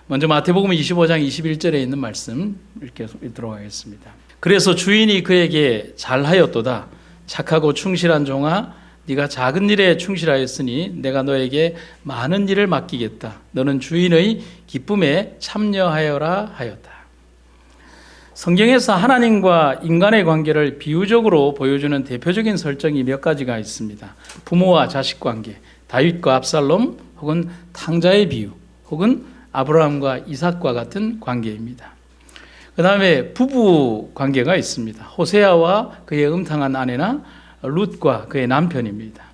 먼저 마태복음 25장 21절에 있는 말씀 이렇게 읽도록 하겠습니다. 그래서 주인이 그에게 잘하였도다. 착하고 충실한 종아, 네가 작은 일에 충실하였으니 내가 너에게 많은 일을 맡기겠다. 너는 주인의 기쁨에 참여하여라 하였다. 성경에서 하나님과 인간의 관계를 비유적으로 보여주는 대표적인 설정이 몇 가지가 있습니다. 부모와 자식 관계, 다윗과 압살롬, 혹은 탕자의 비유, 혹은 아브라함과 이삭과 같은 관계입니다. 그 다음에 부부 관계가 있습니다. 호세아와 그의 음탕한 아내나 룻과 그의 남편입니다.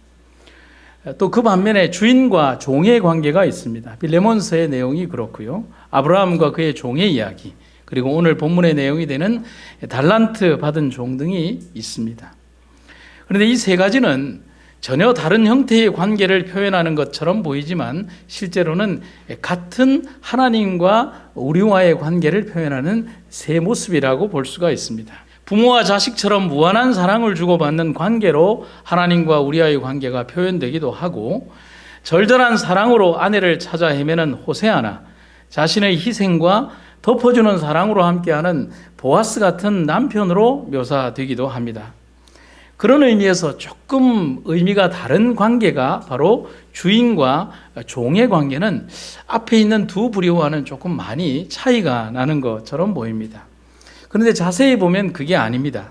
또 그 반면에 주인과 종의 관계가 있습니다. 빌레몬서의 내용이 그렇고요. 아브라함과 그의 종의 이야기, 그리고 오늘 본문의 내용이 되는 달란트 받은 종 등이 있습니다. 그런데 이 세 가지는 전혀 다른 형태의 관계를 표현하는 것처럼 보이지만 실제로는 같은 하나님과 우리와의 관계를 표현하는 세 모습이라고 볼 수가 있습니다. 부모와 자식처럼 무한한 사랑을 주고받는 관계로 하나님과 우리와의 관계가 표현되기도 하고, 절절한 사랑으로 아내를 찾아 헤매는 호세아나, 자신의 희생과 덮어주는 사랑으로 함께하는 보아스 같은 남편으로 묘사되기도 합니다. 그런 의미에서 조금 의미가 다른 관계가 바로 주인과 종의 관계는 앞에 있는 두 부류와는 조금 많이 차이가 나는 것처럼 보입니다. 그런데 자세히 보면 그게 아닙니다.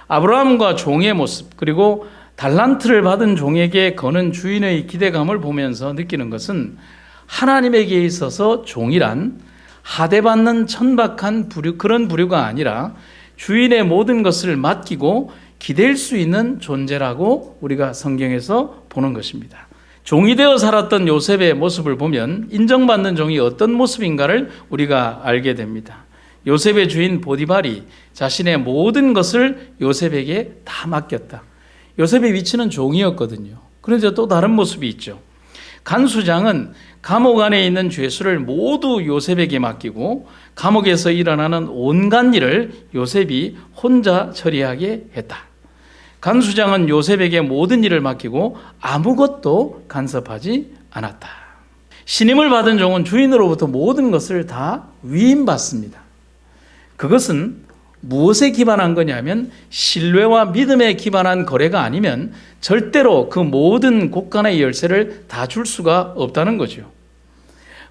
아브라함과 종의 모습, 그리고 달란트를 받은 종에게 거는 주인의 기대감을 보면서 느끼는 것은 하나님에게 있어서 종이란 하대받는 천박한 부류, 그런 부류가 아니라 주인의 모든 것을 맡기고 기댈 수 있는 존재라고 우리가 성경에서 보는 것입니다. 종이 되어 살았던 요셉의 모습을 보면 인정받는 종이 어떤 모습인가를 우리가 알게 됩니다. 요셉의 주인 보디발이 자신의 모든 것을 요셉에게 다 맡겼다. 요셉의 위치는 종이었거든요. 그런데 또 다른 모습이 있죠. 간수장은 감옥 안에 있는 죄수를 모두 요셉에게 맡기고 감옥에서 일어나는 온갖 일을 요셉이 혼자 처리하게 했다. 간수장은 요셉에게 모든 일을 맡기고 아무것도 간섭하지 않았다. 신임을 받은 종은 주인으로부터 모든 것을 다 위임받습니다. 그것은 무엇에 기반한 거냐면 신뢰와 믿음에 기반한 거래가 아니면 절대로 그 모든 곳간의 열쇠를 다 줄 수가 없다는 거죠.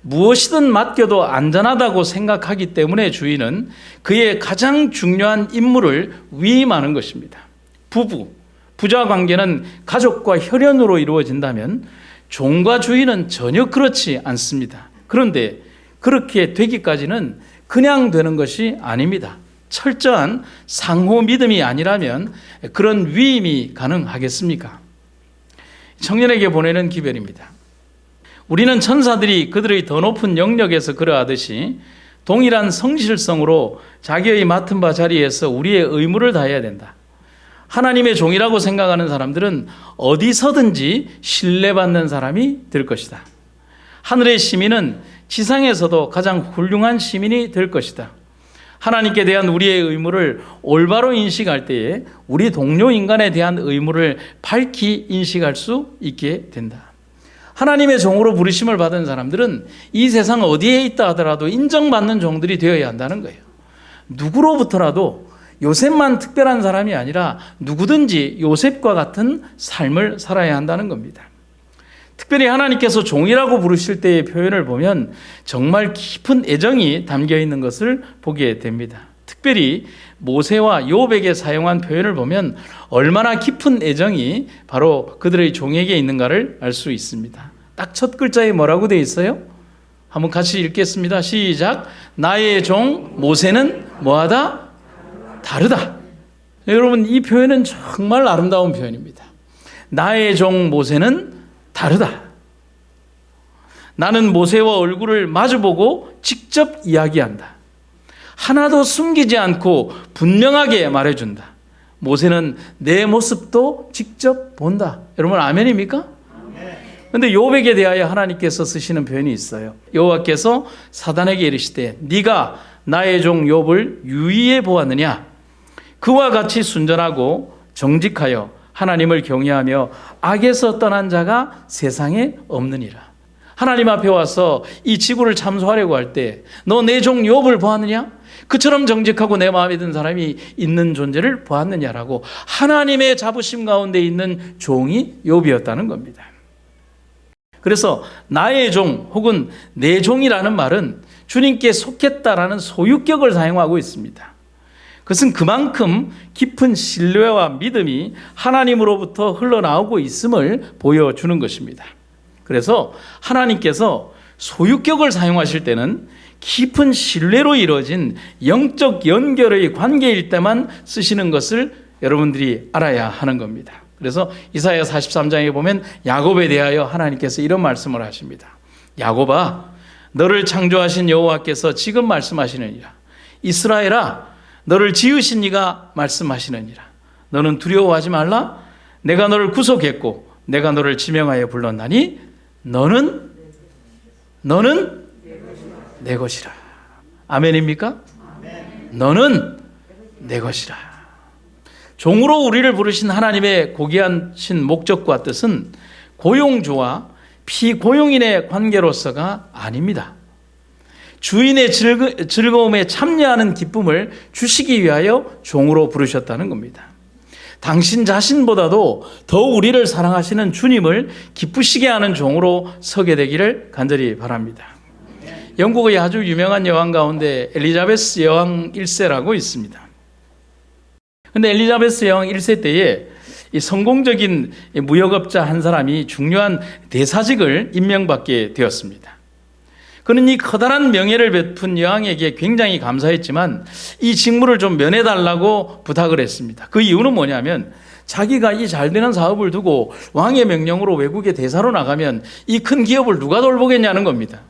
무엇이든 맡겨도 안전하다고 생각하기 때문에 주인은 그의 가장 중요한 임무를 위임하는 것입니다. 부자 관계는 가족과 혈연으로 이루어진다면 종과 주인은 전혀 그렇지 않습니다. 그런데 그렇게 되기까지는 그냥 되는 것이 아닙니다. 철저한 상호 믿음이 아니라면 그런 위임이 가능하겠습니까? 청년에게 보내는 기별입니다. 우리는 천사들이 그들의 더 높은 영역에서 그러하듯이 동일한 성실성으로 자기의 맡은 바 자리에서 우리의 의무를 다해야 된다. 하나님의 종이라고 생각하는 사람들은 어디서든지 신뢰받는 사람이 될 것이다. 하늘의 시민은 지상에서도 가장 훌륭한 시민이 될 것이다. 하나님께 대한 우리의 의무를 올바로 인식할 때에 우리 동료 인간에 대한 의무를 밝히 인식할 수 있게 된다. 하나님의 종으로 부르심을 받은 사람들은 이 세상 어디에 있다 하더라도 인정받는 종들이 되어야 한다는 거예요. 누구로부터라도 요셉만 특별한 사람이 아니라 누구든지 요셉과 같은 삶을 살아야 한다는 겁니다. 특별히 하나님께서 종이라고 부르실 때의 표현을 보면 정말 깊은 애정이 담겨 있는 것을 보게 됩니다. 특별히 모세와 욥에게 사용한 표현을 보면 얼마나 깊은 애정이 바로 그들의 종에게 있는가를 알 수 있습니다. 딱 첫 글자에 뭐라고 되어 있어요? 한번 같이 읽겠습니다. 시작. 나의 종 모세는 뭐하다? 다르다. 여러분, 이 표현은 정말 아름다운 표현입니다. 나의 종 모세는 다르다. 나는 모세와 얼굴을 마주보고 직접 이야기한다. 하나도 숨기지 않고 분명하게 말해준다. 모세는 내 모습도 직접 본다. 여러분, 아멘입니까? 그런데 욥에게 대하여 하나님께서 쓰시는 표현이 있어요. 여호와께서 사단에게 이르시되 네가 나의 종 욥을 유의해 보았느냐? 그와 같이 순전하고 정직하여 하나님을 경외하며 악에서 떠난 자가 세상에 없느니라. 하나님 앞에 와서 이 지구를 참소하려고 할 때 너 내 종 욥을 보았느냐? 그처럼 정직하고 내 마음에 든 사람이 있는 존재를 보았느냐라고 하나님의 자부심 가운데 있는 종이 욥이었다는 겁니다. 그래서 나의 종 혹은 내 종이라는 말은 주님께 속했다라는 소유격을 사용하고 있습니다. 그것은 그만큼 깊은 신뢰와 믿음이 하나님으로부터 흘러나오고 있음을 보여주는 것입니다. 그래서 하나님께서 소유격을 사용하실 때는 깊은 신뢰로 이루어진 영적 연결의 관계일 때만 쓰시는 것을 여러분들이 알아야 하는 겁니다. 그래서 이사야 43장에 보면 야곱에 대하여 하나님께서 이런 말씀을 하십니다. 야곱아, 너를 창조하신 여호와께서 지금 말씀하시느니라. 이스라엘아, 너를 지으신 이가 말씀하시느니라. 너는 두려워하지 말라. 내가 너를 구속했고 내가 너를 지명하여 불렀나니 너는 내 것이라. 아멘입니까? 너는 내 것이라. 종으로 우리를 부르신 하나님의 고귀하신 목적과 뜻은 고용주와 피고용인의 관계로서가 아닙니다. 주인의 즐거움에 참여하는 기쁨을 주시기 위하여 종으로 부르셨다는 겁니다. 당신 자신보다도 더 우리를 사랑하시는 주님을 기쁘시게 하는 종으로 서게 되기를 간절히 바랍니다. 영국의 아주 유명한 여왕 가운데 엘리자베스 여왕 1세라고 있습니다. 그런데 엘리자베스 여왕 1세 때에 이 성공적인 무역업자 한 사람이 중요한 대사직을 임명받게 되었습니다. 그는 이 커다란 명예를 베푼 여왕에게 굉장히 감사했지만 이 직무를 좀 면해달라고 부탁을 했습니다. 그 이유는 뭐냐면 자기가 이 잘되는 사업을 두고 왕의 명령으로 외국에 대사로 나가면 이 큰 기업을 누가 돌보겠냐는 겁니다.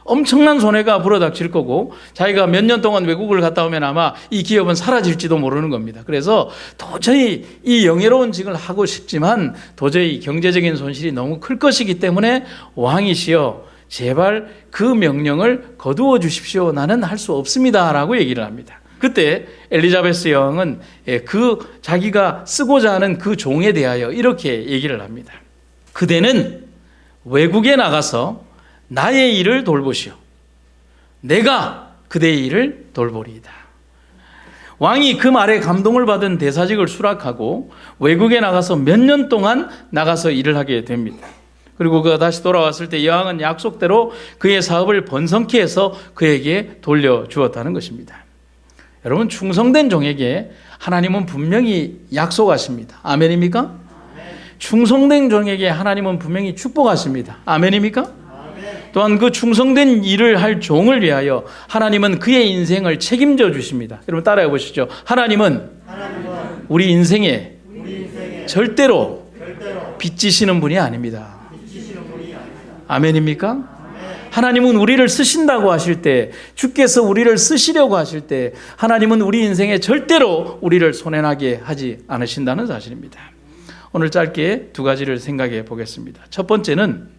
엄청난 손해가 불어닥칠 거고 자기가 몇 년 동안 외국을 갔다 오면 아마 이 기업은 사라질지도 모르는 겁니다. 그래서 도저히 이 영예로운 직을 하고 싶지만 도저히 경제적인 손실이 너무 클 것이기 때문에 왕이시여 제발 그 명령을 거두어 주십시오. 나는 할 수 없습니다. 라고 얘기를 합니다. 그때 엘리자베스 여왕은 그 자기가 쓰고자 하는 그 종에 대하여 이렇게 얘기를 합니다. 그대는 외국에 나가서 나의 일을 돌보시오. 내가 그대의 일을 돌보리이다. 왕이 그 말에 감동을 받은 대사직을 수락하고 외국에 나가서 몇 년 동안 나가서 일을 하게 됩니다. 그리고 그가 다시 돌아왔을 때 여왕은 약속대로 그의 사업을 번성케 해서 그에게 돌려주었다는 것입니다. 여러분, 충성된 종에게 하나님은 분명히 약속하십니다. 아멘입니까? 아멘. 충성된 종에게 하나님은 분명히 축복하십니다. 아멘입니까? 아멘. 또한 그 충성된 일을 할 종을 위하여 하나님은 그의 인생을 책임져 주십니다. 여러분 따라해 보시죠. 하나님은 우리 인생에 절대로 빚지시는 분이 아닙니다. 아멘입니까? 하나님은 우리를 쓰신다고 하실 때, 주께서 우리를 쓰시려고 하실 때 하나님은 우리 인생에 절대로 우리를 손해나게 하지 않으신다는 사실입니다. 오늘 짧게 두 가지를 생각해 보겠습니다. 첫 번째는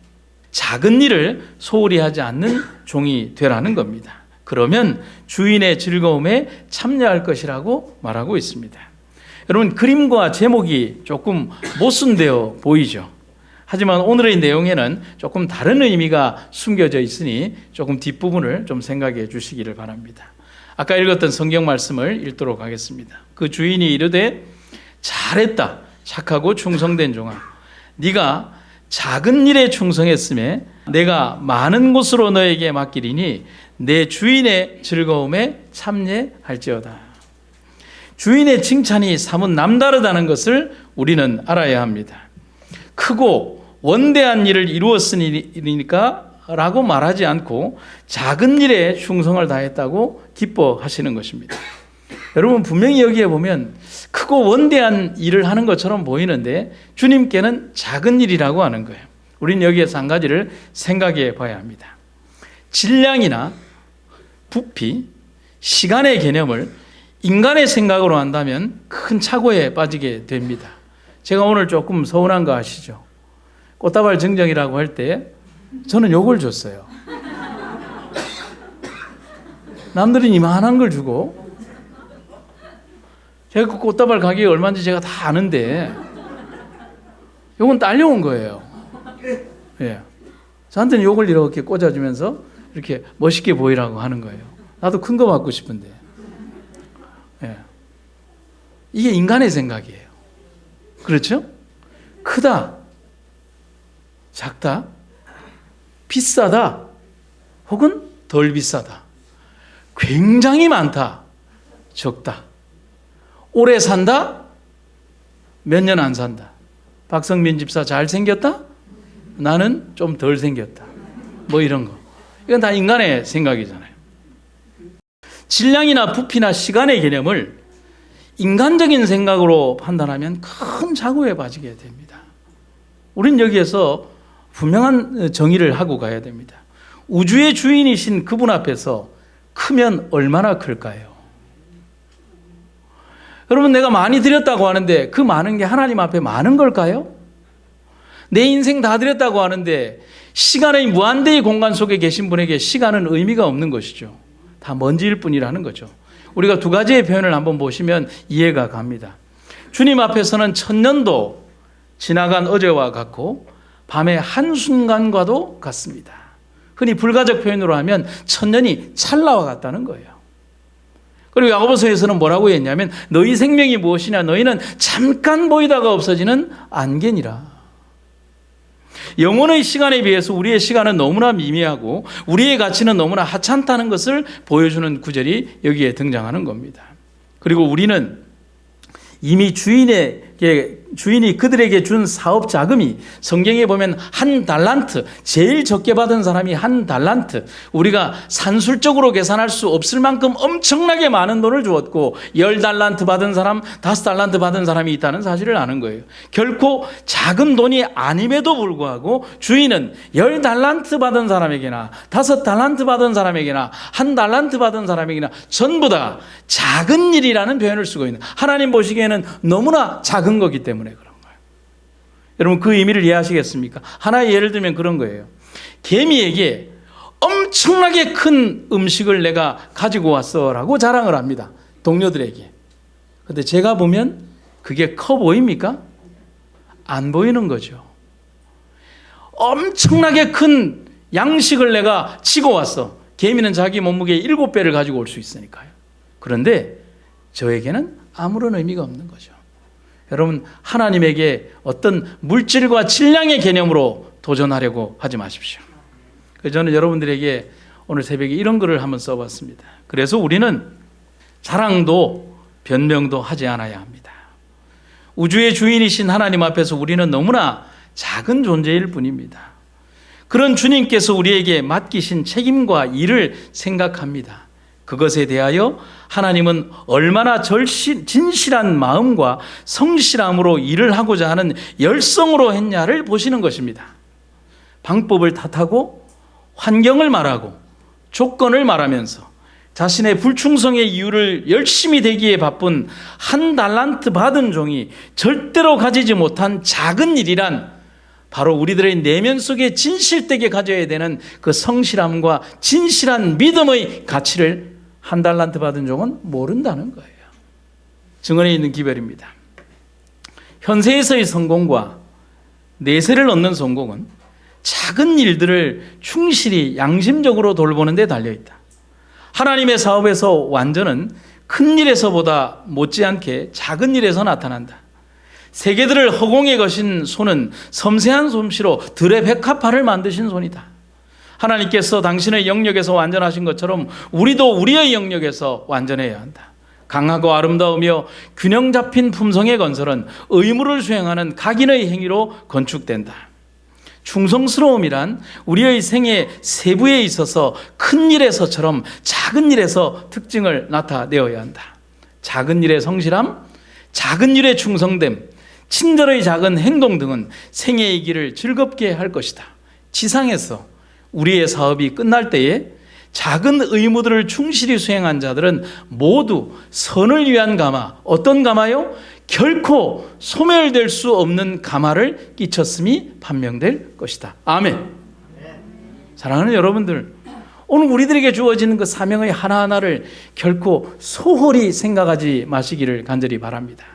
작은 일을 소홀히 하지 않는 종이 되라는 겁니다. 그러면 주인의 즐거움에 참여할 것이라고 말하고 있습니다. 여러분, 그림과 제목이 조금 모순되어 보이죠. 하지만 오늘의 내용에는 조금 다른 의미가 숨겨져 있으니 조금 뒷부분을 좀 생각해 주시기를 바랍니다. 아까 읽었던 성경 말씀을 읽도록 하겠습니다. 그 주인이 이르되 잘했다 착하고 충성된 종아, 네가 작은 일에 충성했음에 내가 많은 곳으로 너에게 맡기리니 내 주인의 즐거움에 참여할지어다. 주인의 칭찬이 사뭇 남다르다는 것을 우리는 알아야 합니다. 크고 원대한 일을 이루었으니까 라고 말하지 않고 작은 일에 충성을 다했다고 기뻐하시는 것입니다. 여러분, 분명히 여기에 보면 크고 원대한 일을 하는 것처럼 보이는데 주님께는 작은 일이라고 하는 거예요. 우리는 여기에서 한 가지를 생각해 봐야 합니다. 질량이나 부피, 시간의 개념을 인간의 생각으로 한다면 큰 착오에 빠지게 됩니다. 제가 오늘 조금 서운한 거 아시죠? 꽃다발 증정이라고 할 때 저는 요걸 줬어요. 남들은 이만한 걸 주고 제가 그 꽃다발 가격이 얼마인지 제가 다 아는데 요건 딸려온 거예요. 예. 저한테는 요걸 이렇게 꽂아주면서 이렇게 멋있게 보이라고 하는 거예요. 나도 큰 거 받고 싶은데. 예. 이게 인간의 생각이에요. 그렇죠? 크다, 작다, 비싸다, 혹은 덜 비싸다, 굉장히 많다, 적다, 오래 산다, 몇 년 안 산다. 박성민 집사 잘생겼다? 나는 좀 덜 생겼다. 뭐 이런 거. 이건 다 인간의 생각이잖아요. 질량이나 부피나 시간의 개념을 인간적인 생각으로 판단하면 큰 착오에 빠지게 됩니다. 우린 여기에서 분명한 정의를 하고 가야 됩니다. 우주의 주인이신 그분 앞에서 크면 얼마나 클까요? 여러분, 내가 많이 드렸다고 하는데 그 많은 게 하나님 앞에 많은 걸까요? 내 인생 다 드렸다고 하는데 시간의 무한대의 공간 속에 계신 분에게 시간은 의미가 없는 것이죠. 다 먼지일 뿐이라는 거죠. 우리가 두 가지의 표현을 한번 보시면 이해가 갑니다. 주님 앞에서는 천년도 지나간 어제와 같고 밤의 한순간과도 같습니다. 흔히 불가적 표현으로 하면 천년이 찰나와 같다는 거예요. 그리고 야고보서에서는 뭐라고 했냐면 너희 생명이 무엇이냐, 너희는 잠깐 보이다가 없어지는 안개니라. 영혼의 시간에 비해서 우리의 시간은 너무나 미미하고 우리의 가치는 너무나 하찮다는 것을 보여주는 구절이 여기에 등장하는 겁니다. 그리고 우리는 이미 주인이 그들에게 준 사업 자금이 성경에 보면 한 달란트, 제일 적게 받은 사람이 한 달란트, 우리가 산술적으로 계산할 수 없을 만큼 엄청나게 많은 돈을 주었고 10달란트 받은 사람, 5달란트 받은 사람이 있다는 사실을 아는 거예요. 결코 작은 돈이 아님에도 불구하고 주인은 10달란트 받은 사람에게나 5달란트 받은 사람에게나 1달란트 받은 사람에게나 전부 다 작은 일이라는 표현을 쓰고 있는, 하나님 보시기에는 너무나 작은 거기 때문에 그런 거예요. 여러분, 그 의미를 이해하시겠습니까? 하나의 예를 들면 그런 거예요. 개미에게 엄청나게 큰 음식을 내가 가지고 왔어 라고 자랑을 합니다, 동료들에게. 근데 제가 보면 그게 커 보입니까? 안 보이는 거죠. 엄청나게 큰 양식을 내가 지고 왔어. 개미는 자기 몸무게의 7배를 가지고 올 수 있으니까요. 그런데 저에게는 아무런 의미가 없는 거죠. 여러분, 하나님에게 어떤 물질과 질량의 개념으로 도전하려고 하지 마십시오. 그래서 저는 여러분들에게 오늘 새벽에 이런 글을 한번 써봤습니다. 그래서 우리는 자랑도 변명도 하지 않아야 합니다. 우주의 주인이신 하나님 앞에서 우리는 너무나 작은 존재일 뿐입니다. 그런 주님께서 우리에게 맡기신 책임과 일을 생각합니다. 그것에 대하여 하나님은 얼마나 진실한 마음과 성실함으로 일을 하고자 하는 열성으로 했냐를 보시는 것입니다. 방법을 탓하고 환경을 말하고 조건을 말하면서 자신의 불충성의 이유를 열심히 대기에 바쁜 1달란트 받은 종이 절대로 가지지 못한 작은 일이란 바로 우리들의 내면 속에 진실되게 가져야 되는 그 성실함과 진실한 믿음의 가치를 1달란트 받은 종은 모른다는 거예요. 증언에 있는 기별입니다. 현세에서의 성공과 내세를 얻는 성공은 작은 일들을 충실히 양심적으로 돌보는 데 달려있다. 하나님의 사업에서 완전은 큰 일에서보다 못지않게 작은 일에서 나타난다. 세계들을 허공에 거신 손은 섬세한 솜씨로 들의 백합화를 만드신 손이다. 하나님께서 당신의 영역에서 완전하신 것처럼 우리도 우리의 영역에서 완전해야 한다. 강하고 아름다우며 균형 잡힌 품성의 건설은 의무를 수행하는 각인의 행위로 건축된다. 충성스러움이란 우리의 생애 세부에 있어서 큰 일에서처럼 작은 일에서 특징을 나타내어야 한다. 작은 일의 성실함, 작은 일의 충성됨, 친절의 작은 행동 등은 생애의 길을 즐겁게 할 것이다. 지상에서 우리의 사업이 끝날 때에 작은 의무들을 충실히 수행한 자들은 모두 선을 위한 가마, 어떤 가마요? 결코 소멸될 수 없는 가마를 끼쳤음이 판명될 것이다. 아멘. 사랑하는 여러분들, 오늘 우리들에게 주어지는 그 사명의 하나하나를 결코 소홀히 생각하지 마시기를 간절히 바랍니다.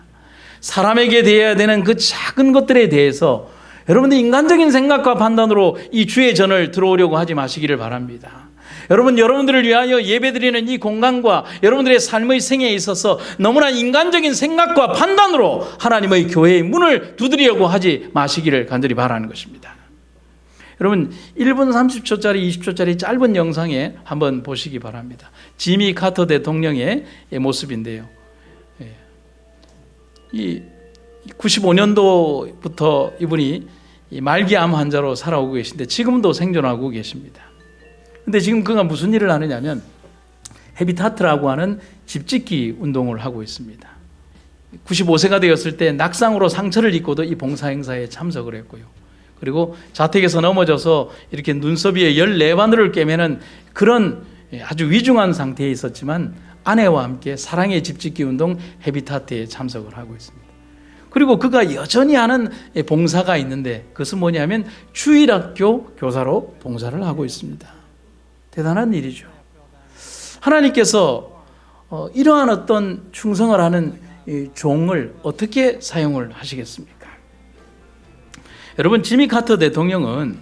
사람에게 대해야 되는 그 작은 것들에 대해서 여러분들 인간적인 생각과 판단으로 이 주의 전을 들어오려고 하지 마시기를 바랍니다. 여러분들을 위하여 예배드리는 이 공간과 여러분들의 삶의 생애에 있어서 너무나 인간적인 생각과 판단으로 하나님의 교회의 문을 두드리려고 하지 마시기를 간절히 바라는 것입니다. 여러분 1분 30초짜리 20초짜리 짧은 영상에 한번 보시기 바랍니다. 지미 카터 대통령의 모습인데요. 이 95년도부터 이분이 말기암 환자로 살아오고 계신데 지금도 생존하고 계십니다. 근데 지금 그가 무슨 일을 하느냐면 헤비타트라고 하는 집짓기 운동을 하고 있습니다. 95세가 되었을 때 낙상으로 상처를 입고도 이 봉사행사에 참석을 했고요. 그리고 자택에서 넘어져서 이렇게 눈썹 위에 14바늘을 꿰매는 그런 아주 위중한 상태에 있었지만 아내와 함께 사랑의 집짓기 운동 헤비타트에 참석을 하고 있습니다. 그리고 그가 여전히 하는 봉사가 있는데 그것은 뭐냐면 주일학교 교사로 봉사를 하고 있습니다. 대단한 일이죠. 하나님께서 이러한 어떤 충성을 하는 종을 어떻게 사용을 하시겠습니까? 여러분 지미 카터 대통령은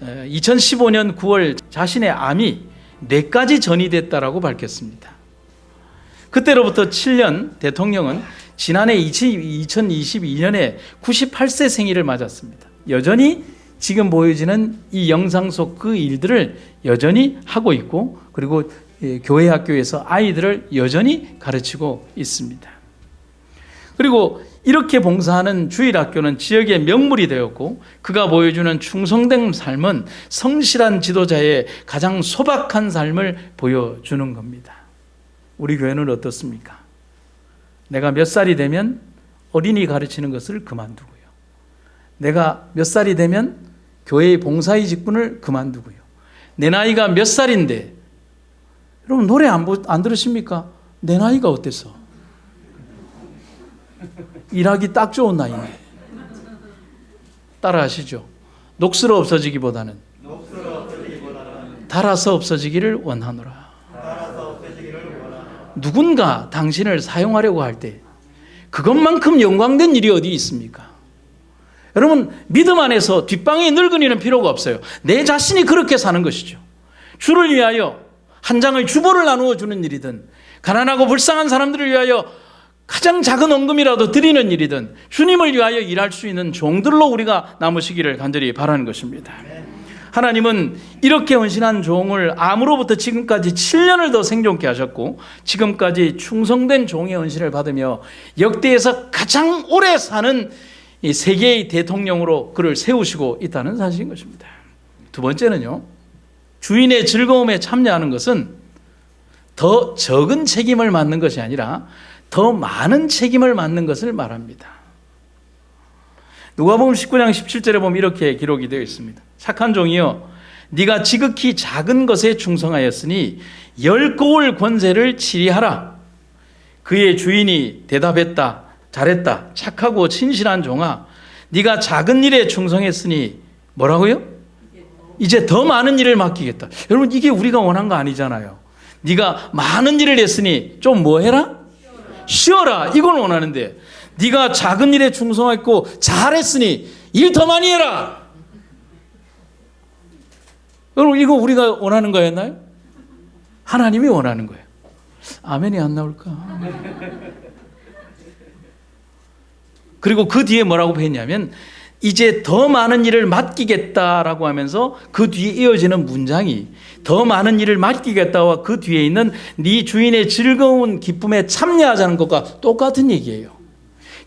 2015년 9월 자신의 암이 뇌까지 전이됐다라고 밝혔습니다. 그때로부터 7년 대통령은 지난해 2022년에 98세 생일을 맞았습니다. 여전히 지금 보여지는 이 영상 속 그 일들을 여전히 하고 있고 그리고 교회 학교에서 아이들을 여전히 가르치고 있습니다. 그리고 이렇게 봉사하는 주일학교는 지역의 명물이 되었고 그가 보여주는 충성된 삶은 성실한 지도자의 가장 소박한 삶을 보여주는 겁니다. 우리 교회는 어떻습니까? 내가 몇 살이 되면 어린이 가르치는 것을 그만두고요. 내가 몇 살이 되면 교회의 봉사의 직분을 그만두고요. 내 나이가 몇 살인데 여러분 노래 안 들으십니까? 내 나이가 어때서? 일하기 딱 좋은 나이네. 따라 하시죠. 녹슬어 없어지기보다는 달아서 없어지기를 원하노라. 누군가 당신을 사용하려고 할 때 그것만큼 영광된 일이 어디 있습니까? 여러분 믿음 안에서 뒷방에 늙은이는 필요가 없어요. 내 자신이 그렇게 사는 것이죠. 주를 위하여 한 장의 주보를 나누어 주는 일이든 가난하고 불쌍한 사람들을 위하여 가장 작은 헌금이라도 드리는 일이든 주님을 위하여 일할 수 있는 종들로 우리가 남으시기를 간절히 바라는 것입니다. 하나님은 이렇게 헌신한 종을 암으로부터 지금까지 7년을 더 생존케 하셨고 지금까지 충성된 종의 헌신을 받으며 역대에서 가장 오래 사는 이 세계의 대통령으로 그를 세우시고 있다는 사실인 것입니다. 두 번째는요, 주인의 즐거움에 참여하는 것은 더 적은 책임을 맡는 것이 아니라 더 많은 책임을 맡는 것을 말합니다. 누가복음 19장 17절에 보면 이렇게 기록이 되어 있습니다. 착한 종이여, 네가 지극히 작은 것에 충성하였으니 10고을 권세를 치리하라. 그의 주인이 대답했다. 잘했다. 착하고 친실한 종아, 네가 작은 일에 충성했으니 뭐라고요? 이제 더 많은 일을 맡기겠다. 여러분 이게 우리가 원한 거 아니잖아요. 네가 많은 일을 했으니 좀 뭐 해라? 쉬어라. 이걸 원하는데 네가 작은 일에 충성했고 잘했으니 일 더 많이 해라. 여러분 이거 우리가 원하는 거였나요? 하나님이 원하는 거예요. 아멘이 안 나올까? 그리고 그 뒤에 뭐라고 했냐면 이제 더 많은 일을 맡기겠다라고 하면서 그 뒤에 이어지는 문장이 더 많은 일을 맡기겠다와 그 뒤에 있는 네 주인의 즐거운 기쁨에 참여하자는 것과 똑같은 얘기예요.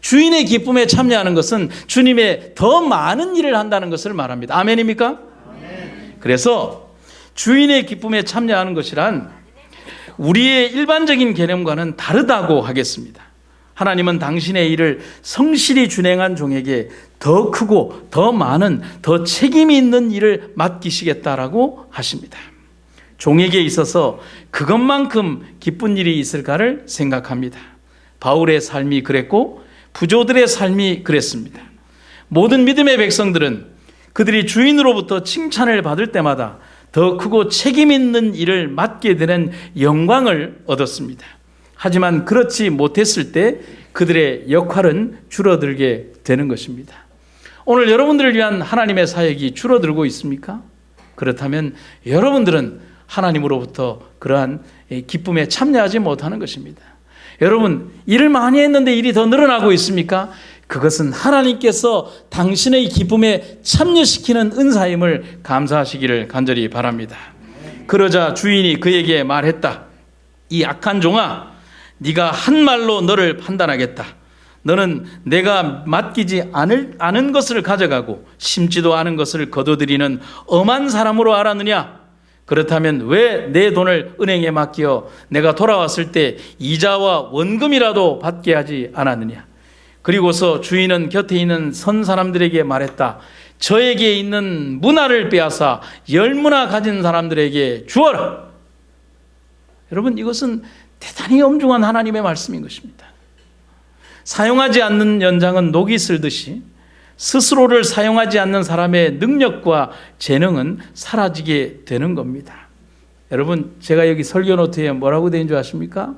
주인의 기쁨에 참여하는 것은 주님의 더 많은 일을 한다는 것을 말합니다. 아멘입니까? 아멘. 그래서 주인의 기쁨에 참여하는 것이란 우리의 일반적인 개념과는 다르다고 하겠습니다. 하나님은 당신의 일을 성실히 준행한 종에게 더 크고 더 많은 더 책임이 있는 일을 맡기시겠다라고 하십니다. 종에게 있어서 그것만큼 기쁜 일이 있을까를 생각합니다. 바울의 삶이 그랬고 부조들의 삶이 그랬습니다. 모든 믿음의 백성들은 그들이 주인으로부터 칭찬을 받을 때마다 더 크고 책임 있는 일을 맡게 되는 영광을 얻었습니다. 하지만 그렇지 못했을 때 그들의 역할은 줄어들게 되는 것입니다. 오늘 여러분들을 위한 하나님의 사역이 줄어들고 있습니까? 그렇다면 여러분들은 하나님으로부터 그러한 기쁨에 참여하지 못하는 것입니다. 여러분, 일을 많이 했는데 일이 더 늘어나고 있습니까? 그것은 하나님께서 당신의 기쁨에 참여시키는 은사임을 감사하시기를 간절히 바랍니다. 그러자 주인이 그에게 말했다. 이 악한 종아, 네가 한 말로 너를 판단하겠다. 너는 내가 맡기지 않은 것을 가져가고 심지도 않은 것을 거둬들이는 엄한 사람으로 알았느냐? 그렇다면 왜 내 돈을 은행에 맡겨 내가 돌아왔을 때 이자와 원금이라도 받게 하지 않았느냐? 그리고서 주인은 곁에 있는 선 사람들에게 말했다. 저에게 있는 문화를 빼앗아 10문화 가진 사람들에게 주어라. 여러분, 이것은 대단히 엄중한 하나님의 말씀인 것입니다. 사용하지 않는 연장은 녹이 슬듯이 스스로를 사용하지 않는 사람의 능력과 재능은 사라지게 되는 겁니다. 여러분, 제가 여기 설교 노트에 뭐라고 되어 있는 줄 아십니까?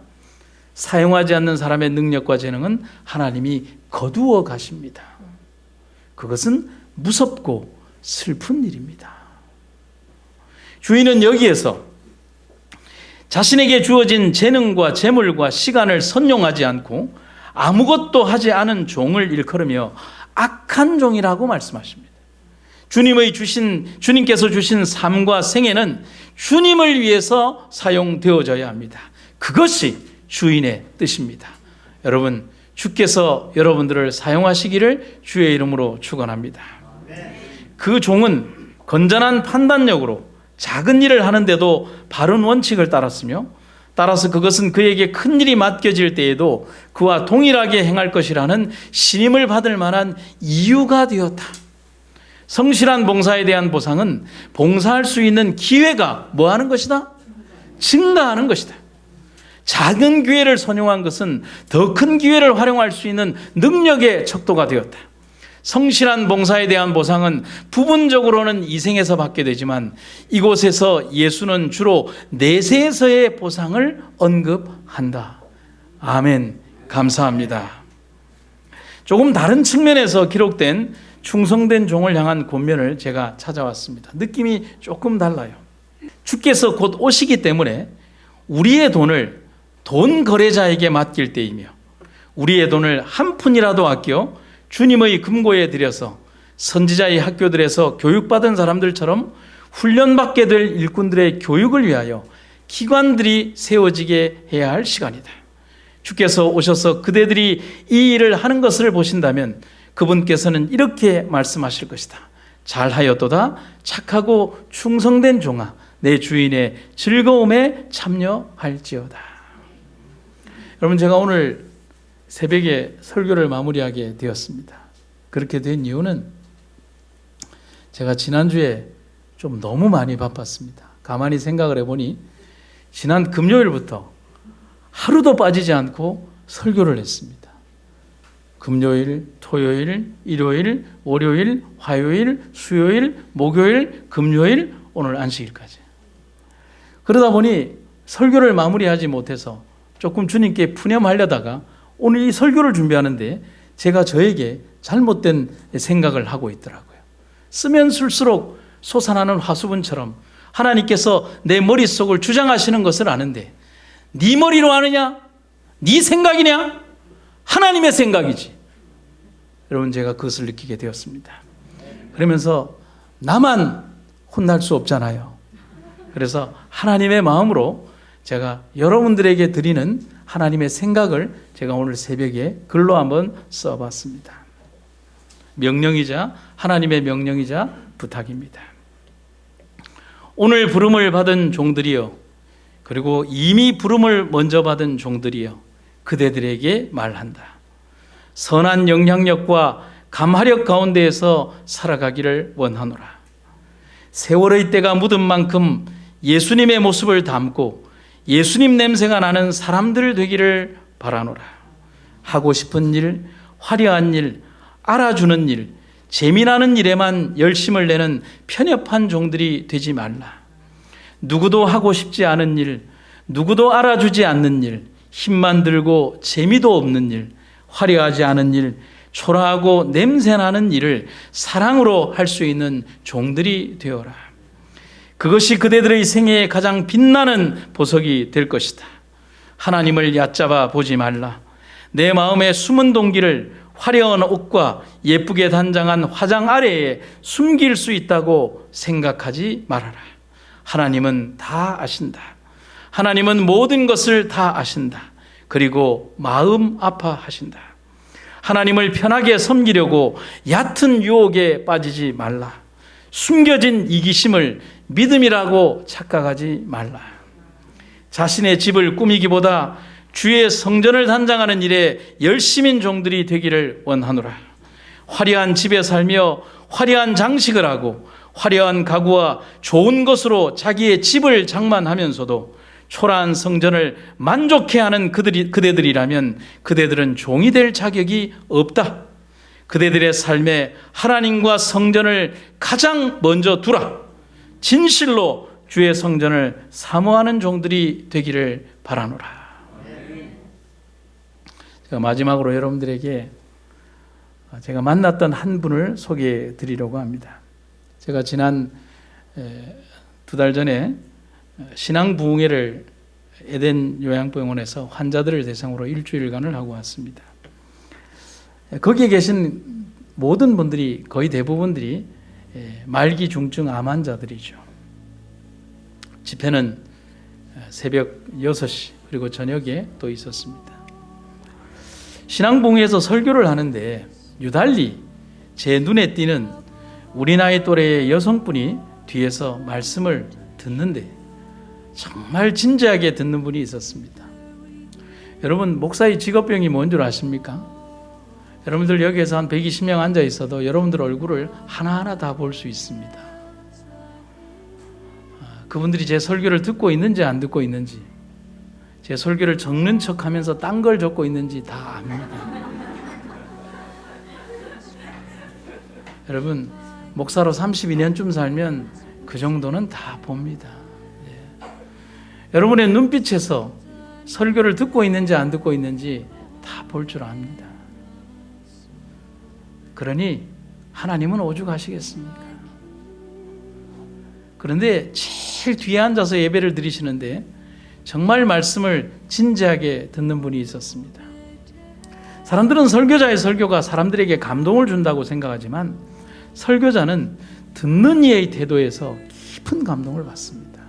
사용하지 않는 사람의 능력과 재능은 하나님이 거두어 가십니다. 그것은 무섭고 슬픈 일입니다. 주인은 여기에서 자신에게 주어진 재능과 재물과 시간을 선용하지 않고 아무것도 하지 않은 종을 일컬으며 악한 종이라고 말씀하십니다. 주님께서 주신 삶과 생애는 주님을 위해서 사용되어져야 합니다. 그것이 주인의 뜻입니다. 여러분, 주께서 여러분들을 사용하시기를 주의 이름으로 축원합니다. 그 종은 건전한 판단력으로 작은 일을 하는데도 바른 원칙을 따랐으며, 따라서 그것은 그에게 큰 일이 맡겨질 때에도 그와 동일하게 행할 것이라는 신임을 받을 만한 이유가 되었다. 성실한 봉사에 대한 보상은 봉사할 수 있는 기회가 뭐 하는 것이다? 증가하는 것이다. 작은 기회를 선용한 것은 더 큰 기회를 활용할 수 있는 능력의 척도가 되었다. 성실한 봉사에 대한 보상은 부분적으로는 이생에서 받게 되지만 이곳에서 예수는 주로 내세에서의 보상을 언급한다. 아멘. 감사합니다. 조금 다른 측면에서 기록된 충성된 종을 향한 권면을 제가 찾아왔습니다. 느낌이 조금 달라요. 주께서 곧 오시기 때문에 우리의 돈을 돈 거래자에게 맡길 때이며 우리의 돈을 한 푼이라도 아껴 주님의 금고에 들여서 선지자의 학교들에서 교육받은 사람들처럼 훈련받게 될 일꾼들의 교육을 위하여 기관들이 세워지게 해야 할 시간이다. 주께서 오셔서 그대들이 이 일을 하는 것을 보신다면 그분께서는 이렇게 말씀하실 것이다. 잘하였도다 착하고 충성된 종아, 내 주인의 즐거움에 참여할지어다. 여러분, 제가 오늘 새벽에 설교를 마무리하게 되었습니다. 그렇게 된 이유는 제가 지난주에 좀 너무 많이 바빴습니다. 가만히 생각을 해보니 지난 금요일부터 하루도 빠지지 않고 설교를 했습니다. 금요일, 토요일, 일요일, 월요일, 화요일, 수요일, 목요일, 금요일, 오늘 안식일까지. 그러다 보니 설교를 마무리하지 못해서 조금 주님께 푸념하려다가 오늘 이 설교를 준비하는데 제가 저에게 잘못된 생각을 하고 있더라고요. 쓰면 쓸수록 솟아나는 화수분처럼 하나님께서 내 머릿속을 주장하시는 것을 아는데 네 머리로 아느냐? 네 생각이냐? 하나님의 생각이지. 여러분, 제가 그것을 느끼게 되었습니다. 그러면서 나만 혼날 수 없잖아요. 그래서 하나님의 마음으로 제가 여러분들에게 드리는 하나님의 생각을 제가 오늘 새벽에 글로 한번 써봤습니다. 명령이자 하나님의 명령이자 부탁입니다. 오늘 부름을 받은 종들이여, 그리고 이미 부름을 먼저 받은 종들이여, 그대들에게 말한다. 선한 영향력과 감화력 가운데에서 살아가기를 원하노라. 세월의 때가 묻은 만큼 예수님의 모습을 담고 예수님 냄새가 나는 사람들 되기를 바라노라. 하고 싶은 일, 화려한 일, 알아주는 일, 재미나는 일에만 열심을 내는 편협한 종들이 되지 말라. 누구도 하고 싶지 않은 일, 누구도 알아주지 않는 일, 힘만 들고 재미도 없는 일, 화려하지 않은 일, 초라하고 냄새나는 일을 사랑으로 할 수 있는 종들이 되어라. 그것이 그대들의 생애에 가장 빛나는 보석이 될 것이다. 하나님을 얕잡아 보지 말라. 내 마음의 숨은 동기를 화려한 옷과 예쁘게 단장한 화장 아래에 숨길 수 있다고 생각하지 말아라. 하나님은 다 아신다. 하나님은 모든 것을 다 아신다. 그리고 마음 아파하신다. 하나님을 편하게 섬기려고 얕은 유혹에 빠지지 말라. 숨겨진 이기심을 믿음이라고 착각하지 말라. 자신의 집을 꾸미기보다 주의 성전을 단장하는 일에 열심인 종들이 되기를 원하노라. 화려한 집에 살며 화려한 장식을 하고 화려한 가구와 좋은 것으로 자기의 집을 장만하면서도 초라한 성전을 만족해하는 그대들이라면 그대들은 종이 될 자격이 없다. 그대들의 삶에 하나님과 성전을 가장 먼저 두라. 진실로 주의 성전을 사모하는 종들이 되기를 바라노라. 제가 마지막으로 여러분들에게 제가 만났던 한 분을 소개해 드리려고 합니다. 제가 지난 2달 전에 신앙부흥회를 에덴 요양병원에서 환자들을 대상으로 일주일간을 하고 왔습니다. 거기에 계신 모든 분들이, 거의 대부분들이 말기 중증 암 환자들이죠. 집회는 새벽 6시 그리고 저녁에 또 있었습니다. 신앙부흥회에서 설교를 하는데 유달리 제 눈에 띄는 우리 나이 또래의 여성분이 뒤에서 말씀을 듣는데 정말 진지하게 듣는 분이 있었습니다. 여러분, 목사의 직업병이 뭔 줄 아십니까? 여러분들 여기에서 한 120명 앉아 있어도 여러분들 얼굴을 하나하나 다 볼 수 있습니다. 그분들이 제 설교를 듣고 있는지 안 듣고 있는지, 제 설교를 적는 척하면서 딴 걸 적고 있는지 다 압니다. 여러분, 목사로 32년쯤 살면 그 정도는 다 봅니다. 여러분의 눈빛에서 설교를 듣고 있는지 안 듣고 있는지 다 볼 줄 압니다. 그러니 하나님은 오죽하시겠습니까? 그런데 제일 뒤에 앉아서 예배를 드리시는데 정말 말씀을 진지하게 듣는 분이 있었습니다. 사람들은 설교자의 설교가 사람들에게 감동을 준다고 생각하지만 설교자는 듣는 이의 태도에서 깊은 감동을 받습니다.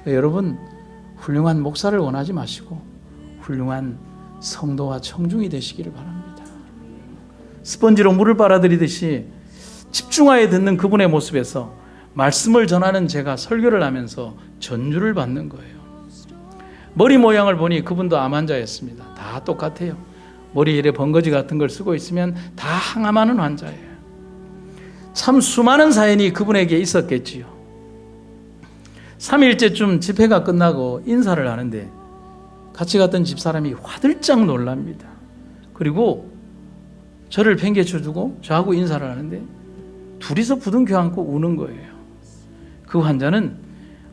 여러분, 훌륭한 목사를 원하지 마시고 훌륭한 성도와 청중이 되시기를 바랍니다. 스펀지로 물을 빨아들이듯이 집중하여 듣는 그분의 모습에서 말씀을 전하는 제가 설교를 하면서 전주를 받는 거예요. 머리 모양을 보니 그분도 암 환자였습니다. 다 똑같아요. 머리에 번거지 같은 걸 쓰고 있으면 다 항암하는 환자예요. 참 수많은 사연이 그분에게 있었겠지요. 3일째쯤 집회가 끝나고 인사를 하는데 같이 갔던 집사람이 화들짝 놀랍니다. 그리고 저를 팽개쳐주고 저하고 인사를 하는데 둘이서 부둥켜 안고 우는 거예요. 그 환자는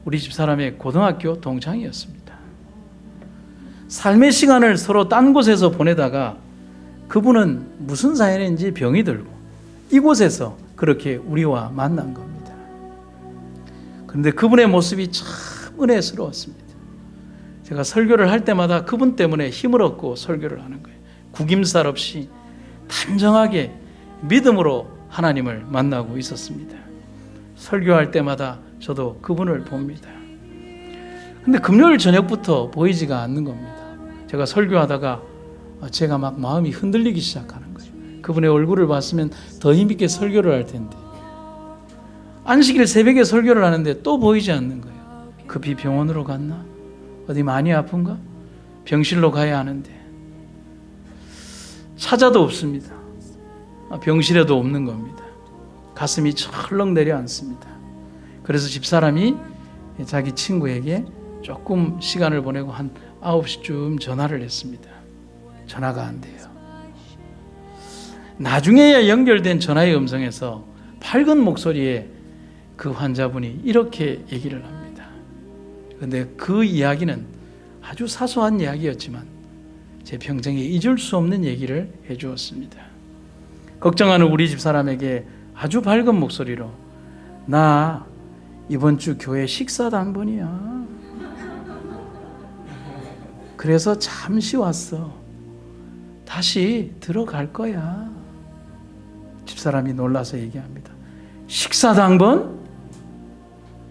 우리 집사람의 고등학교 동창이었습니다. 삶의 시간을 서로 딴 곳에서 보내다가 그분은 무슨 사연인지 병이 들고 이곳에서 그렇게 우리와 만난 겁니다. 그런데 그분의 모습이 참 은혜스러웠습니다. 제가 설교를 할 때마다 그분 때문에 힘을 얻고 설교를 하는 거예요. 구김살 없이 단정하게 믿음으로 하나님을 만나고 있었습니다. 설교할 때마다 저도 그분을 봅니다. 근데 금요일 저녁부터 보이지가 않는 겁니다. 제가 설교하다가 제가 막 마음이 흔들리기 시작하는 거죠. 그분의 얼굴을 봤으면 더 힘있게 설교를 할 텐데 안식일 새벽에 설교를 하는데 또 보이지 않는 거예요. 급히 병원으로 갔나? 어디 많이 아픈가? 병실로 가야 하는데 찾아도 없습니다. 병실에도 없는 겁니다. 가슴이 철렁 내려앉습니다. 그래서 집사람이 자기 친구에게 조금 시간을 보내고 한 9시쯤 전화를 했습니다. 전화가 안 돼요. 나중에야 연결된 전화의 음성에서 밝은 목소리에 그 환자분이 이렇게 얘기를 합니다. 그런데 그 이야기는 아주 사소한 이야기였지만 제 평생에 잊을 수 없는 얘기를 해주었습니다. 걱정하는 우리 집사람에게 아주 밝은 목소리로 나 이번 주 교회 식사 당번이야. 그래서 잠시 왔어. 다시 들어갈 거야. 집사람이 놀라서 얘기합니다. 식사 당번?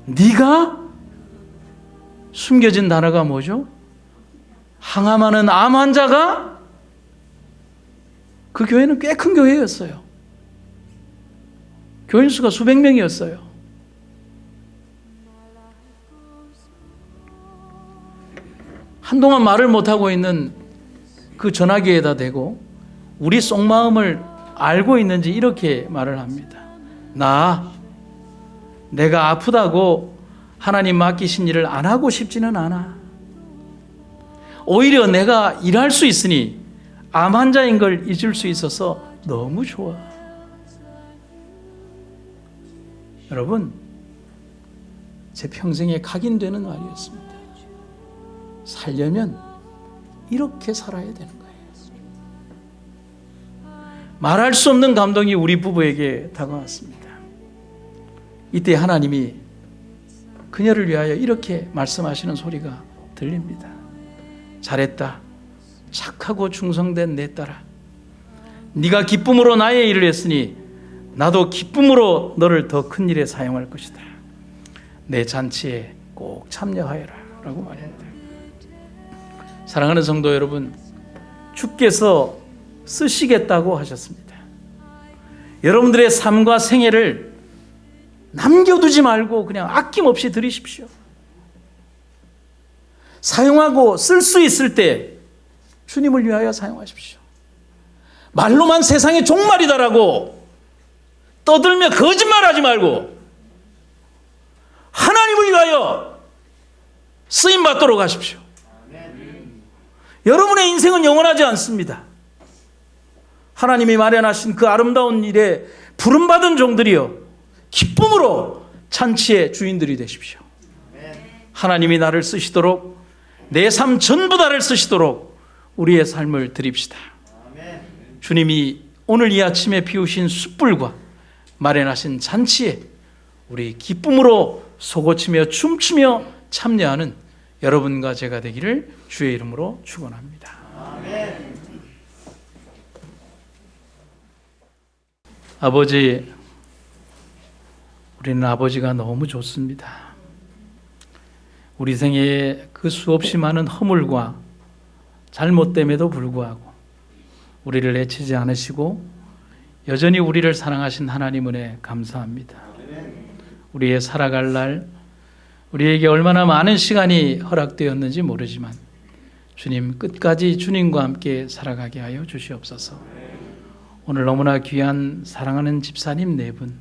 네가? 숨겨진 단어가 뭐죠? 항암하는 암 환자가? 그 교회는 꽤 큰 교회였어요. 교인 수가 수백 명이었어요. 한동안 말을 못하고 있는 그 전화기에다 대고 우리 속마음을 알고 있는지 이렇게 말을 합니다. 내가 아프다고 하나님 맡기신 일을 안 하고 싶지는 않아. 오히려 내가 일할 수 있으니 암 환자인 걸 잊을 수 있어서 너무 좋아. 여러분, 제 평생에 각인되는 말이었습니다. 살려면 이렇게 살아야 되는 거예요. 말할 수 없는 감동이 우리 부부에게 다가왔습니다. 이때 하나님이 그녀를 위하여 이렇게 말씀하시는 소리가 들립니다. 잘했다. 착하고 충성된 내 딸아. 네가 기쁨으로 나의 일을 했으니 나도 기쁨으로 너를 더 큰 일에 사용할 것이다. 내 잔치에 꼭 참여하여라 라고 말합니다. 사랑하는 성도 여러분, 주께서 쓰시겠다고 하셨습니다. 여러분들의 삶과 생애를 남겨두지 말고 그냥 아낌없이 드리십시오. 사용하고 쓸 수 있을 때 주님을 위하여 사용하십시오. 말로만 세상의 종말이다라고 떠들며 거짓말하지 말고 하나님을 위하여 쓰임받도록 하십시오. 여러분의 인생은 영원하지 않습니다. 하나님이 마련하신 그 아름다운 일에 부름받은 종들이여 기쁨으로 잔치의 주인들이 되십시오. 하나님이 나를 쓰시도록 내 삶 전부 다를 쓰시도록 우리의 삶을 드립시다. 주님이 오늘 이 아침에 피우신 숯불과 마련하신 잔치에 우리 기쁨으로 솟구치며 춤추며 참여하는 여러분과 제가 되기를 주의 이름으로 축원합니다. 아버지, 우리는 아버지가 너무 좋습니다. 우리 생애에 그 수없이 많은 허물과 잘못됨에도 불구하고 우리를 해치지 않으시고 여전히 우리를 사랑하신 하나님 은혜 감사합니다. 우리의 살아갈 날 우리에게 얼마나 많은 시간이 허락되었는지 모르지만 주님 끝까지 주님과 함께 살아가게 하여 주시옵소서. 오늘 너무나 귀한 사랑하는 집사님 네 분,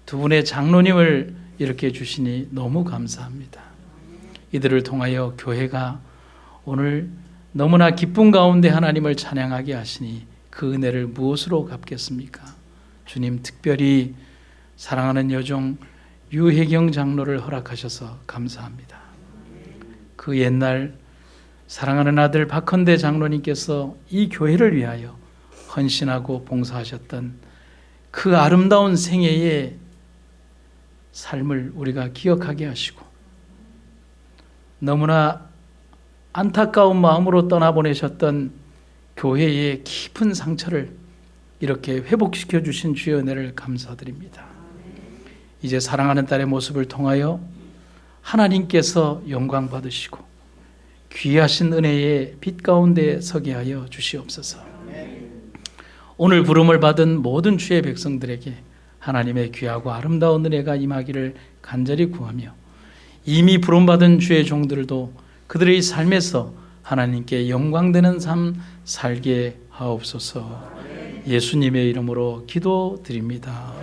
두 분의 장로님을 이렇게 주시니 너무 감사합니다. 이들을 통하여 교회가 오늘 너무나 기쁨 가운데 하나님을 찬양하게 하시니 그 은혜를 무엇으로 갚겠습니까? 주님, 특별히 사랑하는 여종 유혜경 장로를 허락하셔서 감사합니다. 그 옛날 사랑하는 아들 박헌대 장로님께서 이 교회를 위하여 헌신하고 봉사하셨던 그 아름다운 생애의 삶을 우리가 기억하게 하시고 너무나 안타까운 마음으로 떠나보내셨던 교회의 깊은 상처를 이렇게 회복시켜 주신 주의 은혜를 감사드립니다. 이제 사랑하는 딸의 모습을 통하여 하나님께서 영광 받으시고 귀하신 은혜의 빛 가운데 서게 하여 주시옵소서. 오늘 부름을 받은 모든 주의 백성들에게 하나님의 귀하고 아름다운 은혜가 임하기를 간절히 구하며 이미 부름받은 주의 종들도 그들의 삶에서 하나님께 영광되는 삶 살게 하옵소서. 예수님의 이름으로 기도드립니다.